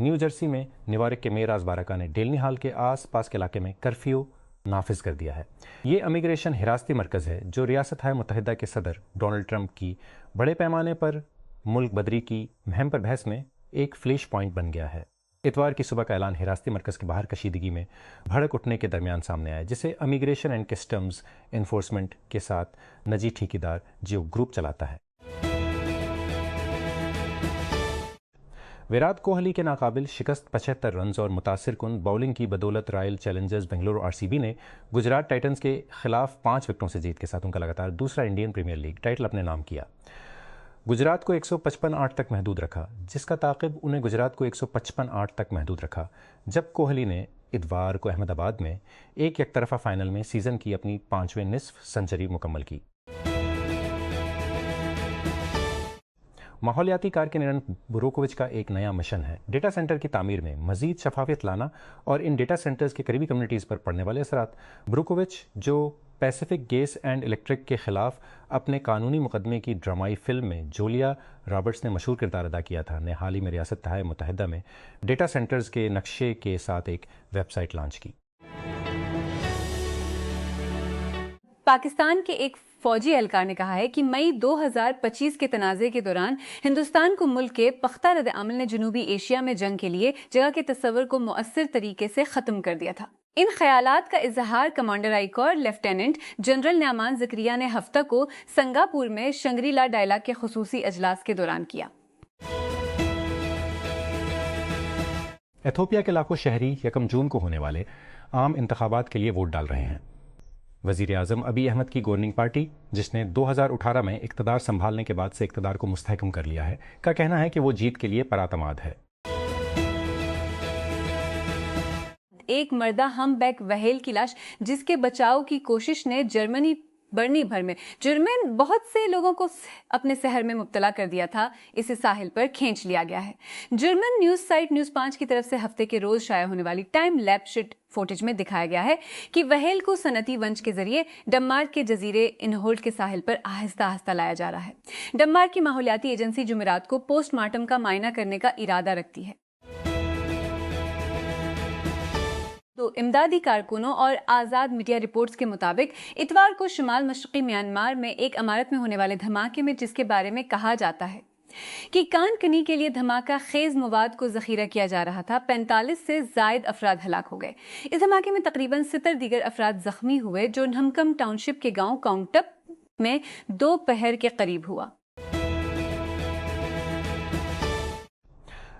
New Jersey میں نیوارک کے mayor آزبارکا نے ڈیلنی ہال کے آس پاس کے علاقے میں کرفیو نافذ کر دیا ہے۔ یہ امیگریشن حراستی مرکز ہے جو ریاست متحدہ کے صدر ڈونلڈ ٹرمپ کی بڑے پیمانے پر ملک بدری کی مہم پر بحث میں ایک فلیش پوائنٹ بن گیا ہے۔ اتوار کی صبح کا اعلان حراستی مرکز کے باہر کشیدگی میں بھڑک اٹھنے کے درمیان سامنے آیا، جسے امیگریشن اینڈ کسٹمز انفورسمنٹ کے ساتھ نجی ٹھیکیدار جیو گروپ چلاتا ہے۔ ویرات کوہلی کے ناقابل شکست 75 رنز اور متاثر کن باؤلنگ کی بدولت رائل چیلنجرز بنگلورو RCB نے گجرات ٹائٹنز کے خلاف 5 وکٹوں سے جیت کے ساتھ ان کا لگاتار دوسرا انڈین پریمیئر لیگ ٹائٹل اپنے نام کیا۔ گجرات کو 155 تک محدود رکھا، جس کا تعاقب انہیں گجرات کو 155 تک محدود رکھا، جب کوہلی نے اتوار کو احمد آباد میں ایک یک طرفہ فائنل میں سیزن کی اپنی 5ویں نصف سنچری مکمل کی۔ ماحولیاتی کارکنرن بروکووچ کا ایک نیا مشن ہے ڈیٹا سینٹر کی تعمیر میں مزید شفافیت لانا اور ان ڈیٹا سینٹرز کے قریبی کمیونٹیز پر پڑنے والے اثرات۔ بروکووچ، جو پیسیفک گیس اینڈ الیکٹرک کے خلاف اپنے قانونی مقدمے کی ڈرامائی فلم میں جولیا رابرٹس نے مشہور کردار ادا کیا تھا، نے حال ہی میں ریاست متحدہ میں ڈیٹا سینٹرز کے نقشے کے ساتھ ایک ویب سائٹ لانچ کی۔ پاکستان کے ایک فوجی اہلکار نے کہا ہے کہ مئی 2025 کے تنازع کے دوران ہندوستان کو ملک کے پختہ رد عمل نے جنوبی ایشیا میں جنگ کے لیے جگہ کے تصور کو مؤثر طریقے سے ختم کر دیا تھا۔ ان خیالات کا اظہار کمانڈر آئی کور لیفٹیننٹ جنرل نعمان زکریا نے ہفتہ کو سنگاپور میں شنگری لا ڈائلاگ کے خصوصی اجلاس کے دوران کیا۔ ایتھوپیا کے لاکھوں شہری 1 جون کو ہونے والے عام انتخابات کے لیے ووٹ ڈال رہے ہیں۔ وزیر اعظم ابی احمد کی گورننگ پارٹی، جس نے 2018 میں اقتدار سنبھالنے کے بعد سے اقتدار کو مستحکم کر لیا ہے، کا کہنا ہے کہ وہ جیت کے لیے پراعتماد ہے۔ ایک مردہ ہم بیک وہیل کی لاش جس کے بچاؤ کی کوشش نے جرمنی برنی بھر میں جرمن بہت سے لوگوں کو اپنے سحر میں مبتلا کر دیا تھا، اسے ساحل پر کھینچ لیا گیا ہے۔ جرمن نیوز سائٹ نیوز 5 کی طرف سے ہفتے کے روز شائع ہونے والی ٹائم لیپس فوٹیج میں دکھایا گیا ہے کہ وہیل کو صنعتی ونچ کے ذریعے ڈنمارک کے جزیرے انہولٹ کے ساحل پر آہستہ آہستہ لایا جا رہا ہے۔ ڈنمارک کی ماحولیاتی ایجنسی جمعرات کو پوسٹ مارٹم کا معائنہ کرنے کا ارادہ رکھتی ہے۔ تو امدادی کارکنوں اور آزاد میڈیا رپورٹس کے مطابق اتوار کو شمال مشرقی میانمار میں ایک عمارت میں ہونے والے دھماکے میں، جس کے بارے میں کہا جاتا ہے کہ کان کنی کے لیے دھماکہ خیز مواد کو ذخیرہ کیا جا رہا تھا، 45 سے زائد افراد ہلاک ہو گئے۔ اس دھماکے میں تقریباً 70 دیگر افراد زخمی ہوئے، جو نہمکم ٹاؤن شپ کے گاؤں کاؤنٹپ میں دوپہر کے قریب ہوا۔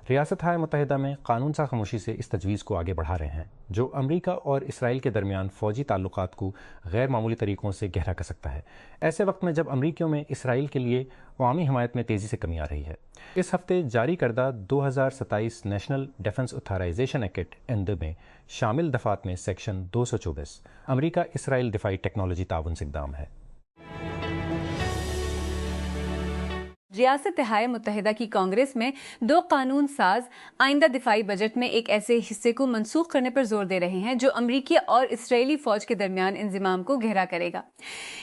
ریاست متحدہ میں قانون ساز خاموشی سے اس تجویز کو آگے بڑھا رہے ہیں جو امریکہ اور اسرائیل کے درمیان فوجی تعلقات کو غیر معمولی طریقوں سے گہرا کر سکتا ہے، ایسے وقت میں جب امریکیوں میں اسرائیل کے لیے عوامی حمایت میں تیزی سے کمی آ رہی ہے۔ اس ہفتے جاری کردہ 2027 national defence authorisation act ND میں شامل دفعات میں سیکشن 224 امریکہ اسرائیل دفاعی ٹیکنالوجی تعاون سے اقدام ہے۔ ریاست متحدہ کی کانگریس میں 2 قانون ساز آئندہ دفاعی بجٹ میں ایک ایسے حصے کو منسوخ کرنے پر زور دے رہے ہیں جو امریکی اور اسرائیلی فوج کے درمیان انضمام کو گہرا کرے گا۔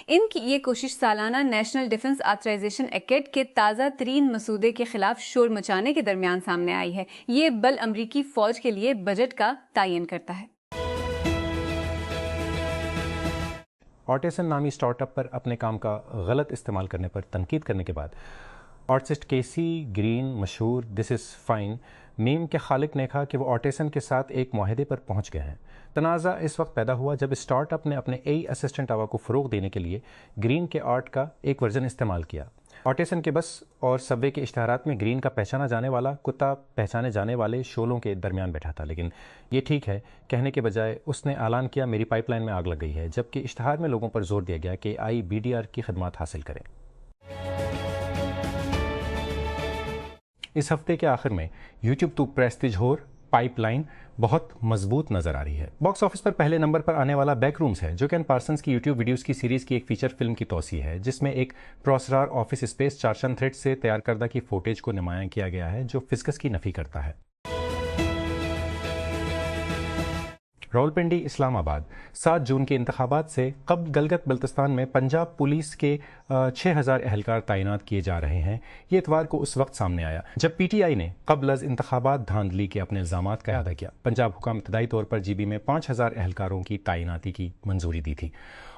ان کی یہ کوشش سالانہ نیشنل ڈیفنس آتھرائزیشن ایکٹ کے تازہ ترین مسودے کے خلاف شور مچانے کے درمیان سامنے آئی ہے۔ یہ بل امریکی فوج کے لیے بجٹ کا تعین کرتا ہے۔ آرٹیسن نامی سٹارٹ اپ پر اپنے کام کا غلط استعمال کرنے پر تنقید کرنے کے بعد آرٹسٹ کیسی گرین مشہور دس از فائن میم کے خالق نے کہا کہ وہ آرٹیسن کے ساتھ ایک معاہدے پر پہنچ گئے ہیں۔ تنازع اس وقت پیدا ہوا جب اسٹارٹ اپ نے اپنے AI اسسٹنٹ آوا کو فروغ دینے کے لیے گرین کے آرٹ کا ایک ورژن استعمال کیا۔ آرٹیسن کے بس اور سب وے کے اشتہارات میں گرین کا پہچانا جانے والا کتا پہچانے جانے والے شولوں کے درمیان بیٹھا تھا، لیکن یہ ٹھیک ہے کہنے کے بجائے اس نے اعلان کیا میری پائپ لائن میں آگ لگ گئی ہے، جبکہ اشتہار میں لوگوں پر زور دیا گیا کہ IBDR کی خدمات حاصل کریں۔ اس ہفتے کے آخر میں YouTube تو پریسٹیج ہور پائپ لائن بہت مضبوط نظر آ رہی ہے۔ باکس آفس پر پہلے نمبر پر آنے والا بیک رومز ہے، جو کین پارسنز کی YouTube ویڈیوز کی سیریز کی ایک فیچر فلم کی توسیع ہے، جس میں ایک پروسرار آفس اسپیس چارچن تھریڈ سے تیار کردہ کی فوٹیج کو نمایاں کیا گیا ہے جو فزکس کی نفی کرتا ہے۔ راولپنڈی اسلام آباد 7 جون کے انتخابات سے قبل گلگت بلتستان میں پنجاب پولیس کے 6000 اہلکار تعینات کیے جا رہے ہیں۔ یہ اتوار کو اس وقت سامنے آیا جب پی ٹی آئی نے قبل از انتخابات دھاندلی کے اپنے الزامات کا اعادہ کیا۔ پنجاب حکام ابتدائی طور پر جی بی میں 5000 اہلکاروں کی تعیناتی کی منظوری دی تھی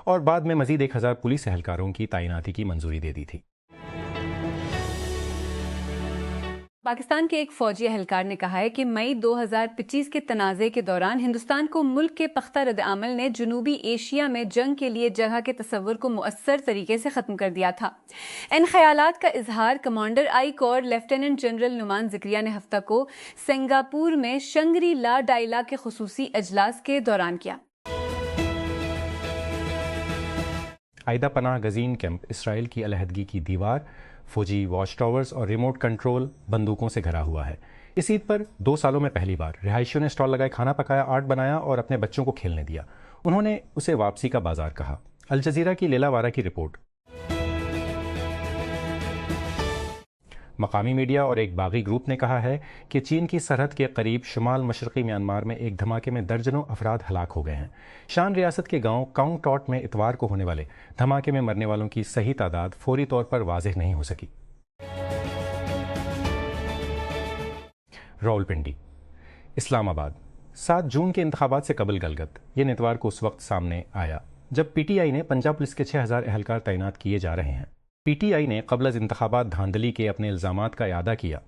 اور بعد میں مزید 1000 پولیس اہلکاروں کی تعیناتی کی منظوری دے دی تھی۔ پاکستان کے ایک فوجی اہلکار نے کہا ہے کہ مئی 2025 کے تنازع کے دوران ہندوستان کو ملک کے پختہ رد عمل نے جنوبی ایشیا میں جنگ کے لیے جگہ کے تصور کو مؤثر طریقے سے ختم کر دیا تھا۔ ان خیالات کا اظہار کمانڈر آئی کور لیفٹیننٹ جنرل نعمان ذکریہ نے ہفتہ کو سنگاپور میں شنگری لا ڈائیلاگ کے خصوصی اجلاس کے دوران کیا۔ عائدہ پناہ گزین کیمپ اسرائیل کی علیحدگی کی دیوار، فوجی واچ ٹاورز اور ریموٹ کنٹرول بندوقوں سے گھرا ہوا ہے۔ اس عید پر 2 سالوں میں پہلی بار رہائشیوں نے اسٹال لگائے، کھانا پکایا، آرٹ بنایا اور اپنے بچوں کو کھیلنے دیا۔ انہوں نے اسے واپسی کا بازار کہا۔ الجزیرہ کی لیلا وارا کی رپورٹ۔ مقامی میڈیا اور ایک باغی گروپ نے کہا ہے کہ چین کی سرحد کے قریب شمال مشرقی میانمار میں ایک دھماکے میں درجنوں افراد ہلاک ہو گئے ہیں۔ شان ریاست کے گاؤں کاؤں ٹاٹ میں اتوار کو ہونے والے دھماکے میں مرنے والوں کی صحیح تعداد فوری طور پر واضح نہیں ہو سکی۔ راولپنڈی اسلام آباد 7 جون کے انتخابات سے قبل گلگت یہ اتوار کو اس وقت سامنے آیا جب پی ٹی آئی نے پنجاب پولیس کے 6000 اہلکار تعینات کیے جا رہے ہیں۔ پی ٹی آئی نے قبل از انتخابات دھاندلی کے اپنے الزامات کا اعادہ کیا۔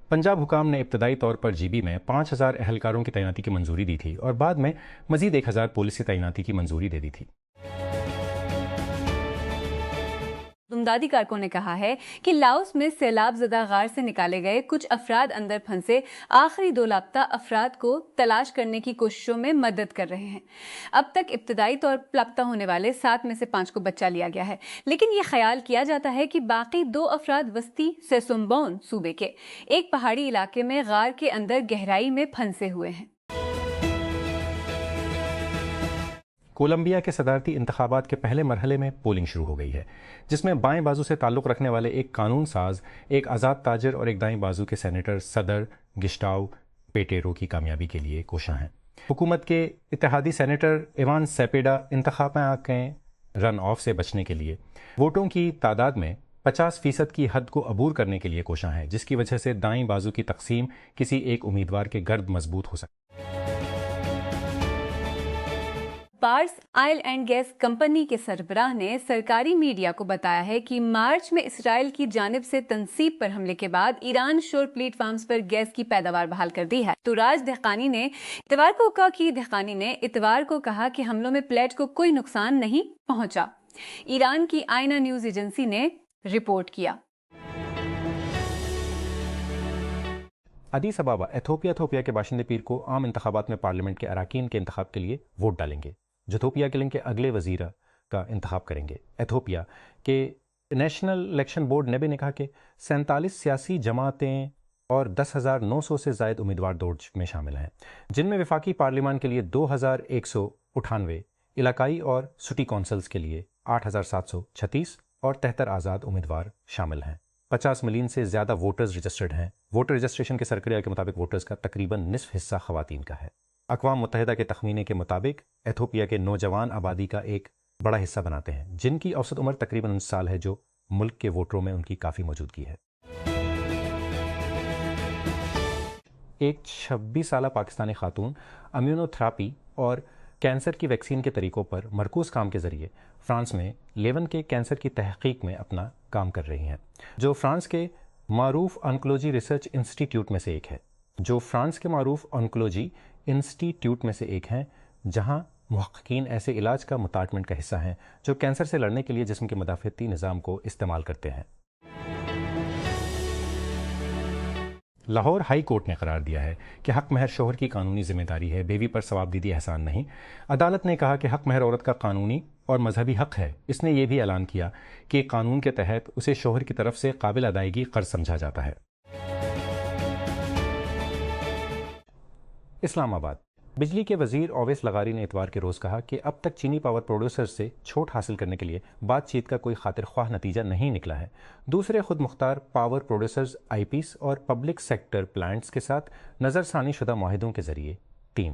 پنجاب حکام نے ابتدائی طور پر جی بی میں 5000 اہلکاروں کی تعیناتی کی منظوری دی تھی اور بعد میں مزید 1000 پولیس کی تعیناتی کی منظوری دے دی تھی۔ امدادی کارکن نے کہا ہے کہ لاؤس میں سیلاب زدہ غار سے نکالے گئے کچھ افراد اندر پھنسے آخری 2 لاپتہ افراد کو تلاش کرنے کی کوششوں میں مدد کر رہے ہیں۔ اب تک ابتدائی طور پر لاپتہ ہونے والے 7 میں سے 5 کو بچا لیا گیا ہے، لیکن یہ خیال کیا جاتا ہے کہ باقی 2 افراد وسطی سیسومبون صوبے کے ایک پہاڑی علاقے میں غار کے اندر گہرائی میں پھنسے ہوئے ہیں۔ کولمبیا کے صدارتی انتخابات کے پہلے مرحلے میں پولنگ شروع ہو گئی ہے، جس میں بائیں بازو سے تعلق رکھنے والے ایک قانون ساز، ایک آزاد تاجر اور ایک دائیں بازو کے سینیٹر صدر گسٹاؤ پیٹیرو کی کامیابی کے لیے کوشاں ہیں۔ حکومت کے اتحادی سینیٹر ایوان سیپیڈا انتخابات کے رن آف سے بچنے کے لیے ووٹوں کی تعداد میں 50% کی حد کو عبور کرنے کے لیے کوشاں ہے، جس کی وجہ سے دائیں بازو کی تقسیم کسی ایک امیدوار کے گرد مضبوط ہو سکتی ہے۔ پارس آئل اینڈ گیس کمپنی کے سربراہ نے سرکاری میڈیا کو بتایا ہے کہ مارچ میں اسرائیل کی جانب سے تنصیب پر حملے کے بعد ایران شور پلیٹ فارمز پر گیس کی پیداوار بحال کر دی ہے۔ تو راج دہقانی نے اتوار کو کہا کہ حملوں میں پلیٹ کو کوئی نقصان نہیں پہنچا۔ ایران کی آئینہ نیوز ایجنسی نے رپورٹ کیا۔ ادیس ابابا ایتھوپیا کے باشندے پیر کو عام انتخابات میں پارلیمنٹ کے اراکین کے انتخاب کے لیے ووٹ ڈالیں گے، جو ایتھوپیا کے لنک کے اگلے وزیر کا انتخاب کریں گے۔ ایتھوپیا کے نیشنل الیکشن بورڈ نیبے نے کہا کہ 47 سیاسی جماعتیں اور 10,900 سے زائد امیدوار دوڑ میں شامل ہیں، جن میں وفاقی پارلیمان کے لیے 2,198، علاقائی اور سٹی کونسلز کے لیے 8,736 اور 73 آزاد امیدوار شامل ہیں۔ 50 ملین سے زیادہ ووٹرز رجسٹرڈ ہیں۔ ووٹر رجسٹریشن کے سرکریہ کے مطابق ووٹرز کا تقریباً نصف حصہ خواتین کا ہے۔ اقوام متحدہ کے تخمینے کے مطابق ایتھوپیا کے نوجوان آبادی کا ایک بڑا حصہ بناتے ہیں، جن کی اوسط عمر تقریباً 19 سال ہے، جو ملک کے ووٹروں میں ان کی کافی موجودگی ہے۔ ایک 26 سالہ پاکستانی خاتون امیونو تھراپی اور کینسر کی ویکسین کے طریقوں پر مرکوز کام کے ذریعے فرانس میں لیون کے کینسر کی تحقیق میں اپنا کام کر رہی ہیں، جو فرانس کے معروف آنکولوجی ریسرچ انسٹیٹیوٹ میں سے ایک ہیں، جہاں محققین ایسے علاج کا مطالعہ کا حصہ ہیں جو کینسر سے لڑنے کے لیے جسم کے مدافعتی نظام کو استعمال کرتے ہیں۔ لاہور ہائی کورٹ نے قرار دیا ہے کہ حق مہر شوہر کی قانونی ذمہ داری ہے، بیوی پر ثواب دیدی احسان نہیں۔ عدالت نے کہا کہ حق مہر عورت کا قانونی اور مذہبی حق ہے۔ اس نے یہ بھی اعلان کیا کہ قانون کے تحت اسے شوہر کی طرف سے قابل ادائیگی قرض سمجھا جاتا ہے۔ اسلام آباد بجلی کے وزیر اویس لغاری نے اتوار کے روز کہا کہ اب تک چینی پاور پروڈیوسر سے چھوٹ حاصل کرنے کے لیے بات چیت کا کوئی خاطر خواہ نتیجہ نہیں نکلا ہے۔ دوسرے خود مختار پاور پروڈیوسرز آئی پیس اور پبلک سیکٹر پلانٹس کے ساتھ نظر ثانی شدہ معاہدوں کے ذریعے ٹیم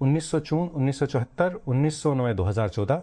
1954, 1974, 1909, 2014